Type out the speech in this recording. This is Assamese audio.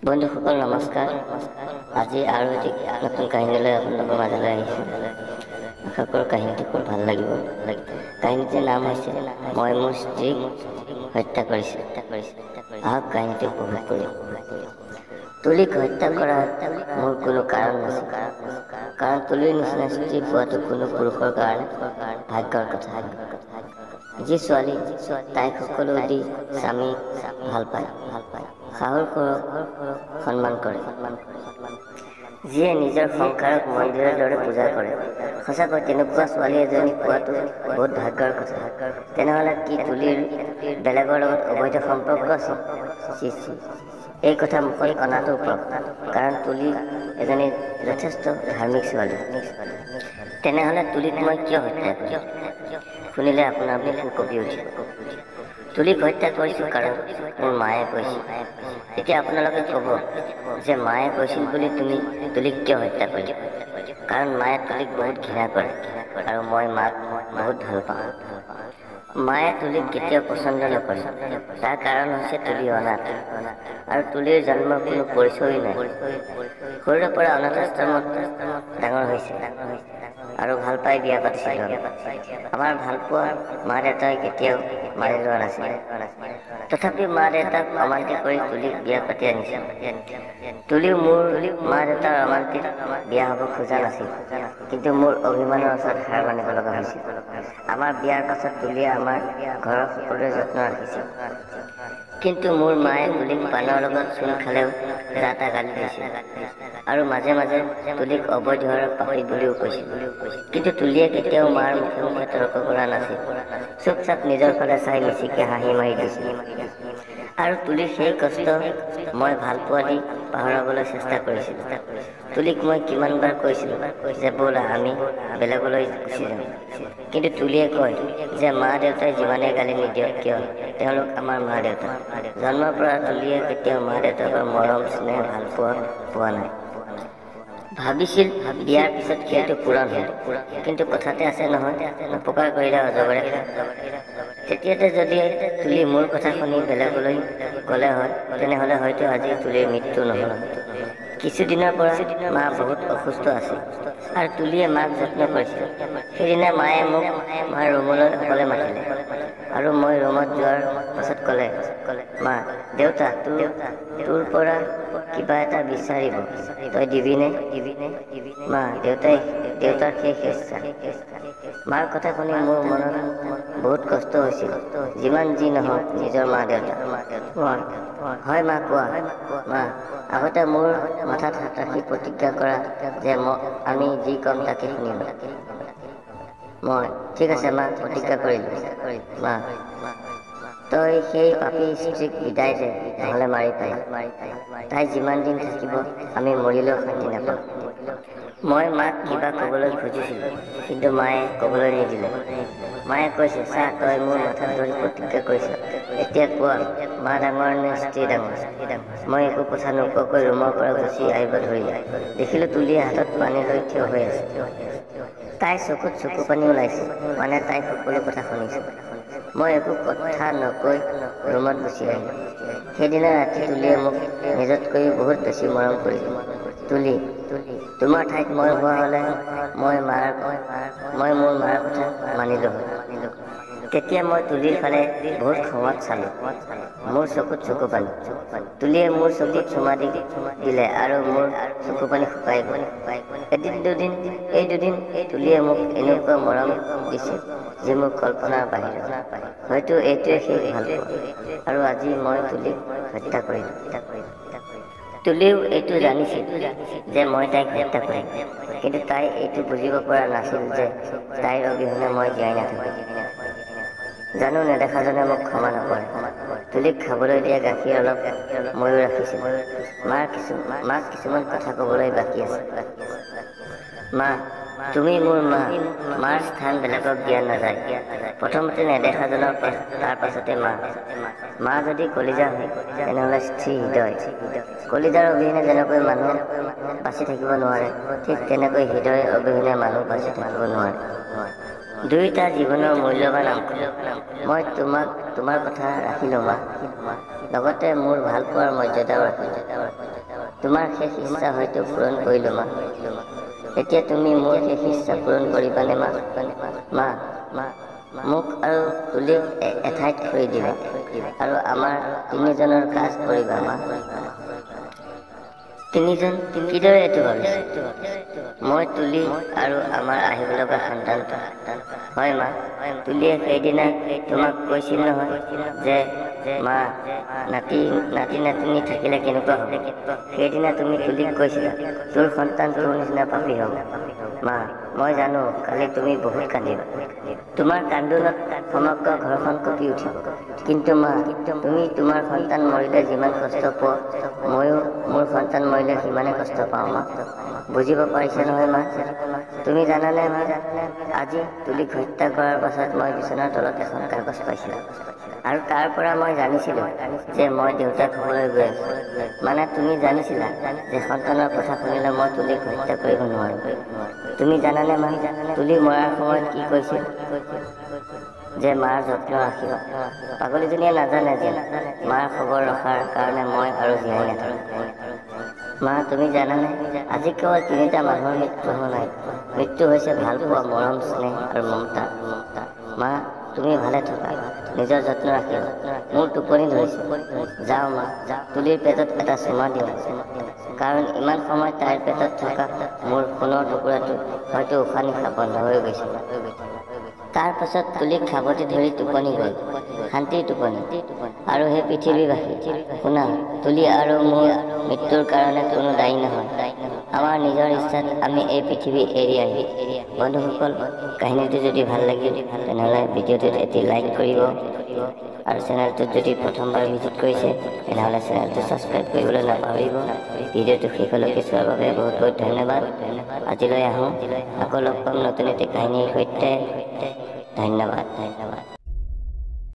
বন্ধুসকল নমস্কাৰ। আজি আৰু এটি নতুন কাহিনীলৈ আপোনালোকৰ মাজলৈ আহিছোঁ। আশা কৰোঁ কাহিনীটি খুব ভাল লাগিব। কাহিনীটিৰ নাম হৈছে মই মোৰ স্ত্ৰীক হত্যা কৰিছোঁ। আহক কাহিনীটি উপভোগ কৰোঁ। তুলিক হত্যা কৰাৰ মোৰ কোনো কাৰণ নাছিল, কাৰণ তুলিৰ নিচিনা স্ত্ৰী পোৱাটো কোনো পুৰুষৰ কাৰণে ভাগ্যৰ কথা। যি ছোৱালী তাইক সকলো দি স্বামীক ভাল পায়, শাহুৰ ঘৰক সন্মান কৰে, যিয়ে নিজৰ সংসাৰক মন্দিৰৰ দৰে পূজা কৰে, সঁচাকৈ তেনেকুৱা ছোৱালী এজনী পোৱাটো বহুত ভাগ্যৰ কথা। তেনেহ'লে কি তুলিৰ বেলেগৰ লগত অবৈধ সম্পৰ্ক আছে? এই কথা মুখত অনাটো উপায়, কাৰণ তুলি এজনী যথেষ্ট ধাৰ্মিক ছোৱালী। তেনেহ'লে তুলিক মই কিয় হত্যা কৰিম? শুনিলে আপোনাৰ বুকু কঁপি উঠিব। তুলিক হত্যা কৰিছোঁ কাৰণ মোৰ মায়ে কৈছিল। এতিয়া আপোনালোকে ক'ব যে মায়ে কৈছিল বুলি তুমি তুলিক কিয় হত্যা কৰিলা? কাৰণ মায়ে তুলিক বহুত ঘৃণা কৰে আৰু মই মাক বহুত ভাল পাওঁ। মায়ে তুলিক কেতিয়াও পচন্দ নকৰে। তাৰ কাৰণ হৈছে তুলি অনাথ আৰু তুলিৰ জন্মৰ কোনো পৰিচয় নাই। সৰুৰে পৰা অনাথ আশ্ৰমত ডাঙৰ হৈছে আৰু ভাল পাই বিয়া পাতিছিল। আমাৰ ভাল পোৱা মা দেউতাই কেতিয়াও মানি লোৱা নাছিল। তথাপিও মা দেউতাক অমান্তি কৰি তুলিক বিয়া পাতি আনিছিল। তুলিও মোৰ মা দেউতাৰ অমান্তিত বিয়া হ'ব খোজা নাছিল, কিন্তু মোৰ অভিমানৰ ওচৰত হাৰ মানিব লগা হৈছিল। আমাৰ বিয়াৰ পাছত তুলিয়ে আমাৰ ঘৰৰ সকলোৰে যত্ন ৰাখিছিল, কিন্তু মোৰ মায়ে তুলিক পানৰ লগত চূণ খালেও যা তা গালি দিছিল আৰু মাজে মাজে তুলিক অবৈধ আৰু পাপী বুলিও কৈছিল। কিন্তু তুলিয়ে কেতিয়াও মাৰ মুখে মুখে তৰ্ক কৰা নাছিল। চুপচাপ নিজৰ ফালে চাই মিচিকে হাঁহি মাৰি দিছিল। আৰু তুলিৰ সেই কষ্ট মই ভাল পোৱা দি পাহৰাবলৈ চেষ্টা কৰিছিলোঁ। তুলিক মই কিমানবাৰ কৈছিলোঁ যে ব'লা আমি বেলেগলৈ গুচি যাওঁ, কিন্তু তুলিয়ে কয় যে মা দেউতাই যিমানেই গালি নিদিয়ক কিয় তেওঁলোক আমাৰ মা দেউতা। জন্মৰ পৰা তুলিয়ে কেতিয়াও মা দেউতাকৰ মৰম স্নেহ ভাল পোৱা নাই। ভাবিছিল বিয়াৰ পিছত সেইটো পূৰণ হ'ব, কিন্তু কথাতে আছে নহয়, উপকাৰ কৰিলে অজগৰে খায়। তেতিয়াতে যদি তুলি মোৰ কথা শুনি বেলেগলৈ গ'লে হয়, তেনেহ'লে হয়তো আজি তুলিৰ মৃত্যু নহ'ল। কিছুদিনৰ পৰা মা বহুত অসুস্থ আছিল আৰু তুলিয়ে মাক যত্ন কৰিছিল। সেইদিনা মায়ে মোক মাৰ ৰুমলৈ অকলে মাতিলে আৰু মই ৰুমত যোৱাৰ পাছত ক'লে, মা দেউতা তোৰ পৰা কিবা এটা বিচাৰিব, তই দিবিনে? মা দেউতাৰ শেষ ইচ্ছা। মাৰ কথা শুনি মোৰ মনত বহুত কষ্ট হৈছিল। যিমান যি নহওক নিজৰ মা দেউতা। হয় মা, কোৱা। মা আগতে মোৰ মাথাত হাত ৰাখি প্ৰতিজ্ঞা কৰা যে আমি যি ক'ম তাকে শুনিবা। মই ঠিক আছে মা, প্ৰতিজ্ঞা কৰিলোঁ। মা তই সেই পাপী স্ত্ৰীক বিদায় দে, নহ'লে মাৰি পেলা। তাই যিমান দিন থাকিব আমি মৰিলেও শান্তি নাপাম। মই মাক কিবা ক'বলৈ খুজিছিলোঁ, কিন্তু মায়ে ক'বলৈ নিদিলে। মায়ে কৈছে, চা তই মোৰ মাথাত ধৰি প্ৰতিজ্ঞা কৰিছ, এতিয়া কোৱা মা ডাঙৰ নে স্ত্ৰী ডাঙৰ? মই একো কথা নোকোৱাকৈ ৰুমৰ পৰা গুচি আহিব ধৰিলোঁ। দেখিলোঁ তুলিয়ে হাতত পানী লৈ থিয় হৈ আছে। তাইৰ চকুত চকু পানী ওলাইছে, মানে তাই সকলো কথা শুনিছে। মই একো কথা নকৈ ৰুমত গুচি আহিলোঁ। সেইদিনা ৰাতি তুলিয়ে মোক নিজতকৈও বহুত বেছি মৰম কৰিলে। তুলি, তোমাৰ ঠাইত মই হোৱা হ'লে মই মোৰ মাৰ কথা মানিলোঁ হয়। তেতিয়া মই তুলিৰ ফালে বহুত খঙত চালোঁ। মোৰ চকুত চকু পানী। তুলিয়ে মোৰ চকুত চুমা দিলে আৰু মোৰ চকু পানী শুকাই গ'ল। এই দুদিন তুলিয়ে মোক এনেকুৱা মৰম দিছে যি মোৰ কল্পনাৰ বাহিৰত। হয়তো এইটোৱে শেষ ভালপোৱা, আৰু আজি মই তুলিক হত্যা কৰিলোঁ। তুলিও এইটো জানিছিল যে মই তাইক হত্যা কৰিম, কিন্তু তাই এইটো বুজিব পৰা নাছিল যে তাইৰ অবিহনে মই জীয়াই নাথাকিম। জানো নেদেখাজনে মোক ক্ষমা নকৰে। তুলিক খাবলৈ দিয়া গাখীৰ অলপ ময়ো ৰাখিছিলোঁ। মাক কিছুমান কথা ক'বলৈ বাকী আছে। মা তুমি মোৰ মা, মাৰ স্থান বেলেগক দিয়া নাযায়। প্ৰথমতে নেদেখাজনৰ তাৰ পাছতে মা। মা যদি কলিজা হয়, তেনেহ'লে স্ত্ৰী হৃদয়। কলিজাৰ অবিহনে যেনেকৈ মানুহ বাচি থাকিব নোৱাৰে, ঠিক তেনেকৈ হৃদয় অবিহনে মানুহ বাচি থাকিব নোৱাৰে। দুয়োটা জীৱনৰ মূল্যৱান অংশ। মই তোমাৰ কথা ৰাখিলোঁ মা, লগতে মোৰ ভাল পোৱাৰ মৰ্যাদাও ৰাখিলোঁ। তোমাৰ শেষ ইচ্ছা হয়তো পূৰণ কৰিলোঁ মা। এতিয়া তুমি মোৰ শেষ ইচ্ছা পূৰণ কৰিবানে মা? মা, মোক আৰু তুলিক এঠাইত থৈ দিবা আৰু আমাৰ তিনিজনৰ কাজ কৰিবা মা। তিনিজন কিদৰে এইটো ভাবিছে? মই, তুলি আৰু আমাৰ আহিব লগা সন্তানটো। হয় মা, তুলিয়ে সেইদিনা তোমাক কৈছিল নহয় যে মা, নাতি নাতিনী থাকিলে কেনেকুৱা হ'ব? সেইদিনা তুমি তুলিক কৈছিলা তোৰ সন্তান তোৰ নিচিনা পাপী হ'ব। মা, মই জানো কালি তুমি বহুত কান্দিবা। তোমাৰ কান্দোনত সমগ্ৰ ঘৰখন কঁপি উঠিব। কিন্তু মা, তুমি তোমাৰ সন্তান মৰিলে যিমান কষ্ট পোৱা, ময়ো মোৰ সন্তান মৰিলে সিমানে কষ্ট পাওঁ মা। বুজিব পাৰিছে নহয় মা? তুমি জানানে মা, আজি তুলিক হত্যা কৰাৰ পাছত মই বিচনাৰ তলত এখন কাগজ পাইছিলোঁ আৰু তাৰ পৰা মই জানিছিলোঁ যে মই দেউতাক হ'বলৈ গৈ আছোঁ। মানে তুমি জানিছিলা যে সন্তানৰ কথা শুনিলে মই তুলিক হত্যা কৰিব নোৱাৰোঁ। তুমি জানানে মা, তুলি মৰাৰ সময়ত কি কৈছিল? যে মাৰ যত্ন ৰাখিবা। পাগলীজনীয়ে নাজানে যে মাৰ খবৰ ৰখাৰ কাৰণে মই আৰু জীয়াই নাথাকোঁ। মা, তুমি জানানে আজি কেৱল 3টা মানুহৰ মৃত্যু হোৱা নাই, মৃত্যু হৈছে ভাল পোৱা, মৰম, স্নেহ আৰু মমতা। মা, তুমি ভালে থকা, নিজৰ যত্ন ৰাখিবা। মোৰ টোপনি ধৰিছে, যাওঁ মা, তুলিৰ পেটত এটা চুমা দিওঁ, কাৰণ ইমান সময় তাইৰ পেটত থকা মোৰ সোণৰ টুকুৰাটো হয়তো উশাহ নিশাহ বন্ধ হৈ গৈছে। তাৰ পাছত তুলিক সাৱটি ধৰি টোপনি গ'ল, শান্তিৰ টোপনি। আৰু সেই পৃথিৱীবাসী শুনা, তুলি আৰু মোৰ মৃত্যুৰ কাৰণে কোনো দায়ী নহয়। আমাৰ নিজৰ ইচ্ছাত আমি এই পৃথিৱী এৰি আহিম। বন্ধুসকল, কাহিনীটো যদি ভাল লাগিল তেনেহ'লে ভিডিঅ'টোত এটি লাইক কৰিব আৰু চেনেলটোত যদি প্ৰথমবাৰ ভিজিট কৰিছে তেনেহ'লে চেনেলটো ছাবস্ক্ৰাইব কৰিবলৈ নাপাহৰিব। ভিডিঅ'টো শেষলৈকে চোৱাৰ বাবে বহুত বহুত ধন্যবাদ। আজিলৈ আহোঁ, আকৌ লগ পাম নতুন এটি কাহিনীৰ সৈতে। ধন্যবাদ।